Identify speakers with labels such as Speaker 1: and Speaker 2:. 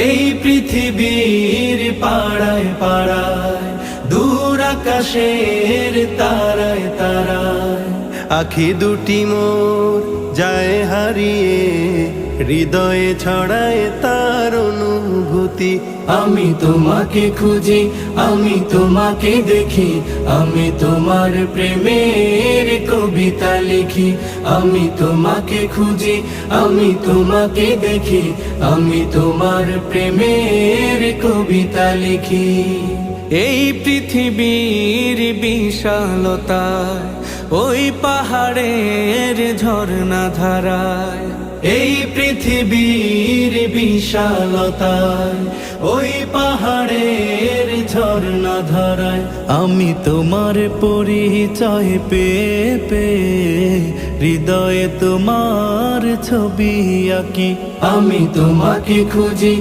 Speaker 1: এই পৃথিবীর পাড়ায় পাড়ায়, দূর আকাশের তারায় তারায়, আখি দুটি মোর যায় হারিয়ে, হৃদয়ে ছড়ায় তার অনুভূতি। আমি তোমাকে খুঁজি, আমি তোমাকে দেখি, আমি তোমার প্রেমের কবিতা লিখি। আমি তোমাকে খুঁজি, আমি তোমাকে দেখি, আমি তোমার প্রেমের কবিতা লিখি। এই পৃথিবীর বিশালতায়, ওই পাহাড়ের ঝর্ণা ধারায়, এই পৃথিবীর বিশালতায়, ওই পাহাড়ের ঝর্ণা ধারায়, আমি তোমার পরিচয় পেয়ে পেয়ে, হৃদয়ে তোমার ছবি আঁকি। আমি তোমাকে খুঁজি,